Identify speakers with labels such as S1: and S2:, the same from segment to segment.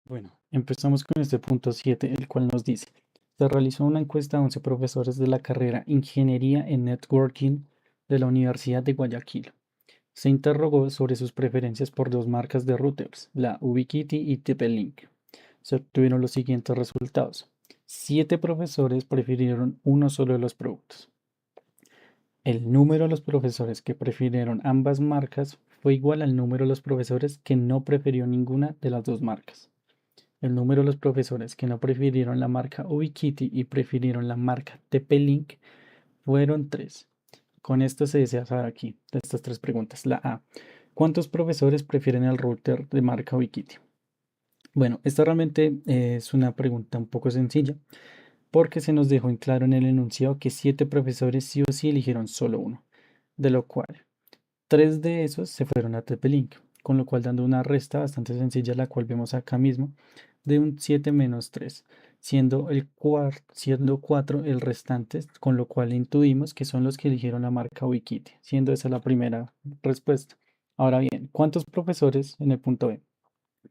S1: Bueno, empezamos con este punto 7, el cual nos dice, se realizó una encuesta a 11 profesores de la carrera Ingeniería en Networking de la Universidad de Guayaquil. Se interrogó sobre sus preferencias por dos marcas de routers, la Ubiquiti y TP-Link. Se obtuvieron los siguientes resultados. 7 profesores prefirieron uno solo de los productos. El número de los profesores que prefirieron ambas marcas fue igual al número de los profesores que no prefirió ninguna de las dos marcas. El número de los profesores que no prefirieron la marca Ubiquiti y prefirieron la marca TP-Link fueron 3. Con esto se desea saber aquí, de estas tres preguntas. La A. ¿Cuántos profesores prefieren el router de marca Ubiquiti? Bueno, esta realmente es una pregunta un poco sencilla porque se nos dejó en claro en el enunciado que 7 profesores sí o sí eligieron solo uno, de lo cual 3 de esos se fueron a TP-Link, con lo cual dando una resta bastante sencilla, la cual vemos acá mismo, de un 7 menos 3, siendo 4 el restante, con lo cual intuimos que son los que eligieron la marca Wikiti, siendo esa la primera respuesta. Ahora bien, ¿cuántos profesores en el punto B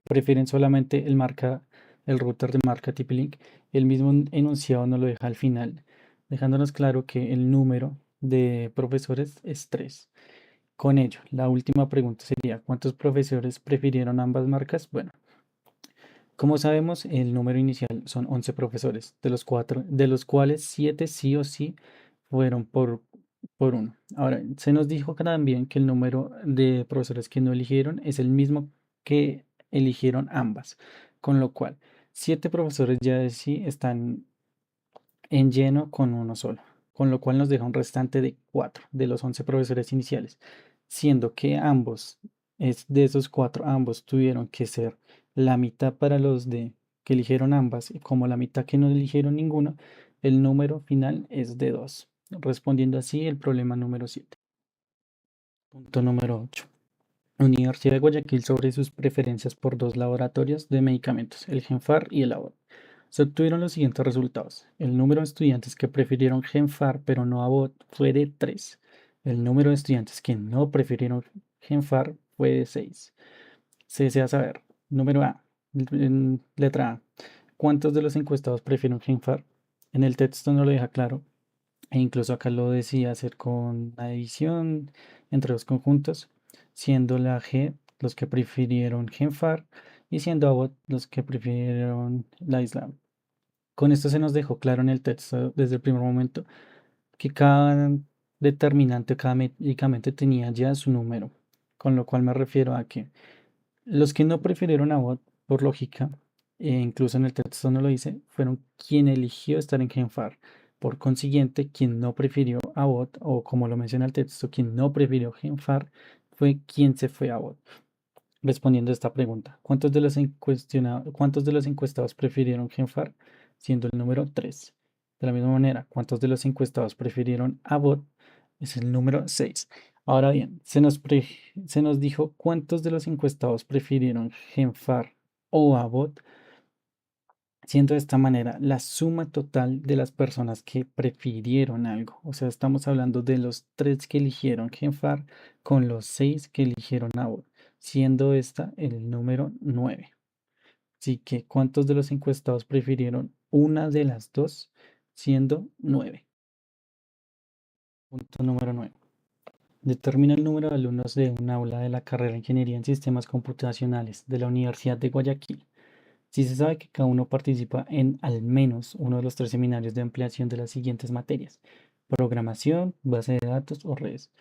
S1: prefieren solamente el router de marca TP-Link? El mismo enunciado nos lo deja al final, dejándonos claro que el número de profesores es 3. Con ello, la última pregunta sería, ¿cuántos profesores prefirieron ambas marcas? Bueno, como sabemos, el número inicial son 11 profesores, de los cuales 7 sí o sí fueron por uno. Ahora, se nos dijo también que el número de profesores que no eligieron es el mismo que eligieron ambas, con lo cual 7 profesores ya de sí están en lleno con uno solo, con lo cual nos deja un restante de 4 de los 11 profesores iniciales, siendo que de esos 4, ambos tuvieron que ser la mitad para los de que eligieron ambas, y como la mitad que no eligieron ninguno, el número final es de 2, respondiendo así el problema número 7. Punto número 8. Universidad de Guayaquil sobre sus preferencias por dos laboratorios de medicamentos, el GenFar y el ABOT. Se obtuvieron los siguientes resultados. El número de estudiantes que prefirieron GenFar pero no ABOT fue de 3. El número de estudiantes que no prefirieron GenFar fue de 6. Se desea saber, número A, letra A, ¿cuántos de los encuestados prefieren GenFar? En el texto no lo deja claro, e incluso acá lo decía hacer con la edición entre dos conjuntos, siendo la G los que prefirieron Genfar y siendo ABOT los que prefirieron la Islam. Con esto se nos dejó claro en el texto desde el primer momento que cada determinante, cada medicamento tenía ya su número, con lo cual me refiero a que los que no prefirieron a bot, por lógica, incluso en el texto no lo dice, fueron quien eligió estar en Genfar. Por consiguiente, quien no prefirió a bot, o como lo menciona el texto, quien no prefirió Genfar, fue quien se fue a bot. Respondiendo a esta pregunta, ¿cuántos de los encuestados prefirieron Genfar? Siendo el número 3. De la misma manera, ¿cuántos de los encuestados prefirieron a bot? Es el número 6. Ahora bien, se nos dijo cuántos de los encuestados prefirieron Genfar o a bot, siendo de esta manera la suma total de las personas que prefirieron algo. O sea, estamos hablando de los 3 que eligieron Genfar con los 6 que eligieron Abbott, siendo esta el número 9. Así que, ¿cuántos de los encuestados prefirieron una de las dos, siendo 9? Punto número 9. Determina el número de alumnos de un aula de la carrera de Ingeniería en Sistemas Computacionales de la Universidad de Guayaquil. Si se sabe que cada uno participa en al menos uno de los 3 seminarios de ampliación de las siguientes materias: programación, base de datos o redes.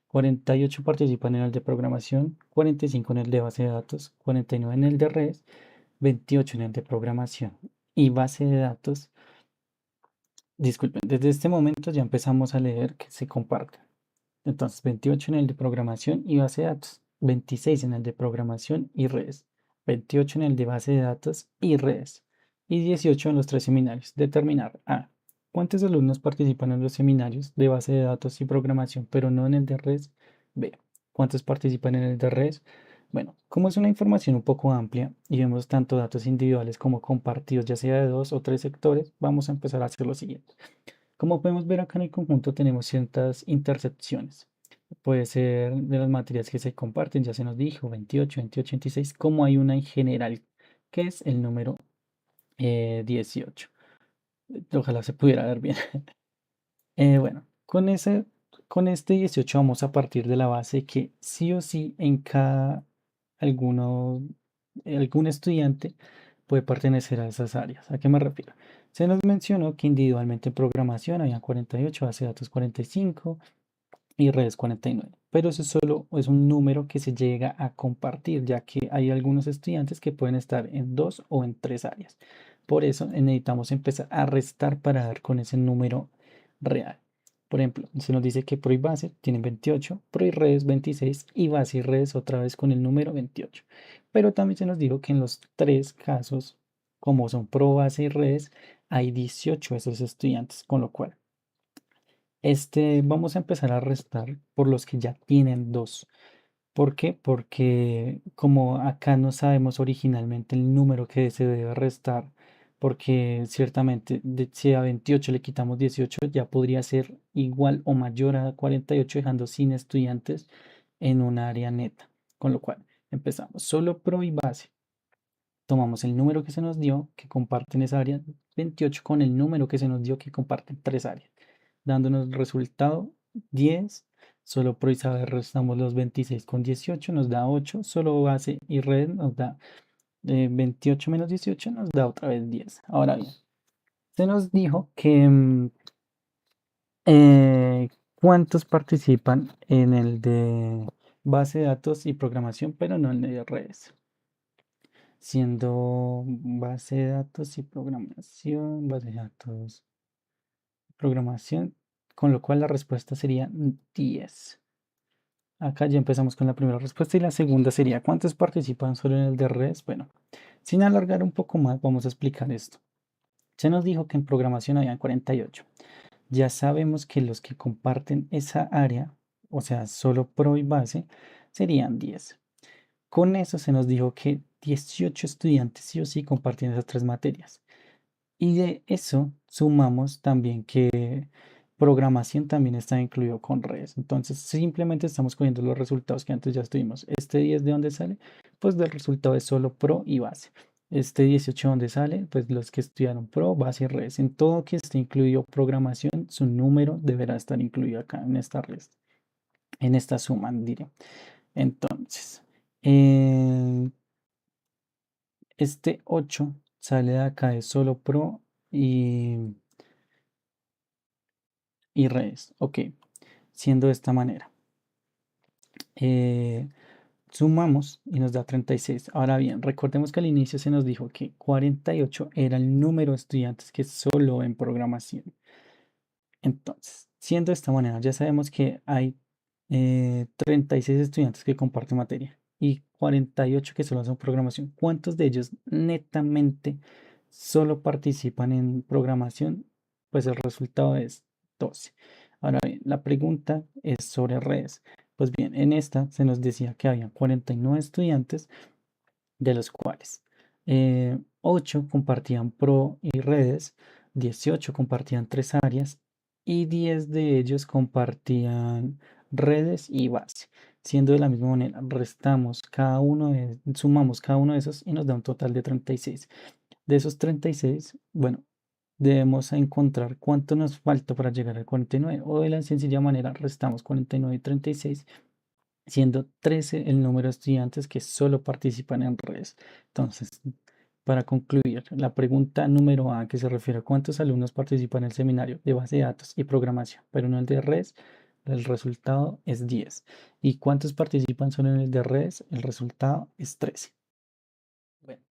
S1: 48 participan en el de programación, 45 en el de base de datos, 49 en el de redes, 28 en el de programación y base de datos. Disculpen, desde este momento ya empezamos a leer que se comparten. Entonces, 28 en el de programación y base de datos, 26 en el de programación y redes, 28 en el de base de datos y redes, y 18 en los 3 seminarios. Determinar A. ¿Cuántos alumnos participan en los seminarios de base de datos y programación, pero no en el de redes? B. ¿Cuántos participan en el de redes? Bueno, como es una información un poco amplia y vemos tanto datos individuales como compartidos, ya sea de 2 o 3 sectores, vamos a empezar a hacer lo siguiente. Como podemos ver acá en el conjunto tenemos ciertas intersecciones. Puede ser de las materias que se comparten, ya se nos dijo, 28, 28, 26, como hay una en general que es el número 18. Ojalá se pudiera ver bien. Bueno, con este 18 vamos a partir de la base que sí o sí en cada alguno, algún estudiante puede pertenecer a esas áreas. ¿A qué me refiero? Se nos mencionó que individualmente en programación había 48, base de datos 45 y redes 49. Pero eso solo es un número que se llega a compartir, ya que hay algunos estudiantes que pueden estar en dos o en tres áreas. Por eso necesitamos empezar a restar para dar con ese número real. Por ejemplo, se nos dice que Pro y base tienen 28, Pro y redes 26 y base y redes otra vez con el número 28. Pero también se nos dijo que en los tres casos, como son Pro, base y redes, hay 18 de esos estudiantes, con lo cual vamos a empezar a restar por los que ya tienen dos. ¿Por qué? Porque como acá no sabemos originalmente el número que se debe restar, porque ciertamente si a 28 le quitamos 18 ya podría ser igual o mayor a 48 dejando sin estudiantes en un área neta. Con lo cual empezamos solo pro y base. Tomamos el número que se nos dio que comparten esa área 28 con el número que se nos dio que comparten tres áreas, dándonos el resultado 10. Solo pro y saber restamos los 26 con 18, nos da 8. Solo base y red nos da 28 menos 18, nos da otra vez 10. Ahora bien, se nos dijo que cuántos participan en el de base de datos y programación, pero no en el de redes. Siendo base de datos y programación, base de datos, programación, con lo cual la respuesta sería 10. Acá ya empezamos con la primera respuesta y la segunda sería ¿cuántos participan solo en el de redes? Bueno, sin alargar un poco más, vamos a explicar esto. Se nos dijo que en programación habían 48. Ya sabemos que los que comparten esa área, o sea, solo pro y base, serían 10. Con eso se nos dijo que 18 estudiantes sí o sí compartían esas tres materias. Y de eso sumamos también que programación también está incluido con redes. Entonces simplemente estamos cogiendo los resultados que antes ya estuvimos. Este 10 de dónde sale, pues del resultado es solo pro y base. Este 18 dónde sale, pues los que estudiaron pro, base y redes. En todo que esté incluido programación, su número deberá estar incluido acá en esta red, en esta suma, diré. Entonces, eh, este 8 sale de acá de solo pro y redes. Ok, siendo de esta manera. Eh, Sumamos y nos da 36. Ahora bien, recordemos que al inicio se nos dijo que 48 era el número de estudiantes que solo en programación. Entonces, siendo de esta manera, ya sabemos que hay 36 estudiantes que comparten materia y 48 que solo son programación. ¿Cuántos de ellos netamente solo participan en programación? Pues el resultado es 12. Ahora bien, la pregunta es sobre redes. Pues bien, en esta se nos decía que había 49 estudiantes, de los cuales 8 compartían pro y redes, 18 compartían tres áreas y 10 de ellos compartían redes y base. Siendo de la misma manera, sumamos cada uno de esos y nos da un total de 36. De esos 36, bueno, debemos encontrar cuánto nos falta para llegar al 49 o de la sencilla manera restamos 49 y 36 siendo 13 el número de estudiantes que solo participan en redes. Entonces, para concluir, la pregunta número A, que se refiere a cuántos alumnos participan en el seminario de base de datos y programación, pero no el de redes, el resultado es 10. ¿Y cuántos participan solo en el de redes? El resultado es 13. Bueno,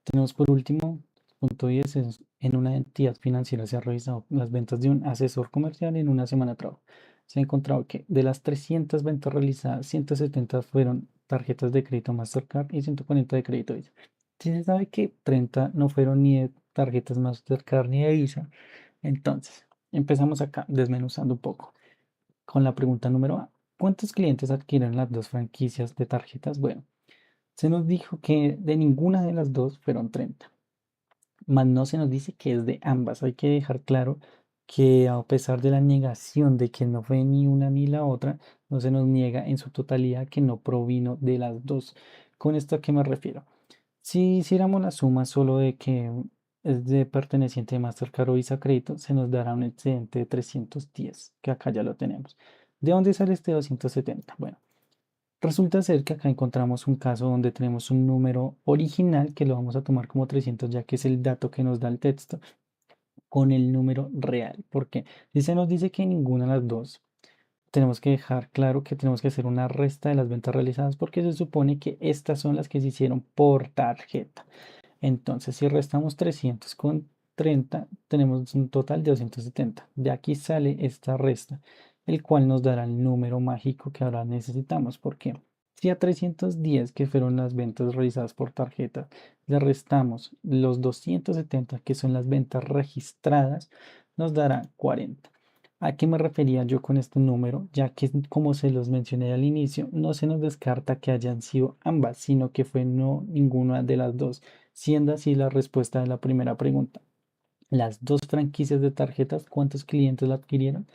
S1: tenemos por último, punto 10, en una entidad financiera se ha revisado las ventas de un asesor comercial en una semana de trabajo. Se ha encontrado que de las 300 ventas realizadas, 170 fueron tarjetas de crédito Mastercard y 140 de crédito Visa. Si se sabe que 30 no fueron ni de tarjetas Mastercard ni de Visa, entonces empezamos acá desmenuzando un poco con la pregunta número A. ¿Cuántos clientes adquieren las dos franquicias de tarjetas? Bueno, se nos dijo que de ninguna de las dos fueron 30, mas no se nos dice que es de ambas. Hay que dejar claro que a pesar de la negación de que no fue ni una ni la otra, no se nos niega en su totalidad que no provino de las dos. ¿Con esto a qué me refiero? Si hiciéramos la suma solo de que es de perteneciente de Mastercard o Visa Crédito, se nos dará un excedente de 310, que acá ya lo tenemos. ¿De dónde sale este 270? Bueno, resulta ser que acá encontramos un caso donde tenemos un número original que lo vamos a tomar como 300 ya que es el dato que nos da el texto con el número real. Porque si se nos dice que ninguna de las dos, tenemos que dejar claro que tenemos que hacer una resta de las ventas realizadas porque se supone que estas son las que se hicieron por tarjeta. Entonces, si restamos 300 con 30, tenemos un total de 270. De aquí sale esta resta, el cual nos dará el número mágico que ahora necesitamos. Porque si a 310, que fueron las ventas realizadas por tarjeta, le restamos los 270, que son las ventas registradas, nos dará 40. ¿A qué me refería yo con este número? Ya que, como se los mencioné al inicio, no se nos descarta que hayan sido ambas, sino que fue no ninguna de las dos, siendo así la respuesta de la primera pregunta. Las dos franquicias de tarjetas, ¿cuántos clientes la adquirieron?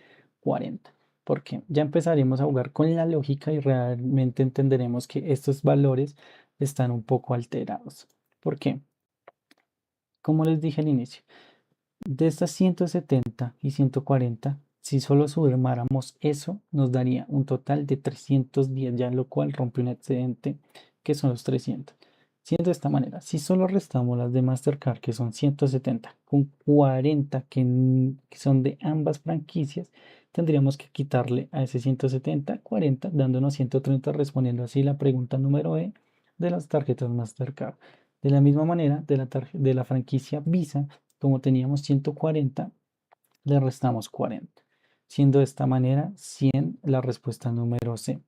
S1: 40. Porque ya empezaremos a jugar con la lógica y realmente entenderemos que estos valores están un poco alterados. ¿Por qué? Como les dije al inicio, de estas 170 y 140, si solo sumáramos eso, nos daría un total de 310, ya lo cual rompe un excedente que son los 300. Siendo de esta manera, si solo restamos las de Mastercard, que son 170, con 40 que son de ambas franquicias, tendríamos que quitarle a ese 170 40, dándonos 130, respondiendo así la pregunta número E de las tarjetas Mastercard. De la misma manera, de la franquicia Visa, como teníamos 140, le restamos 40, siendo de esta manera 100 la respuesta número C.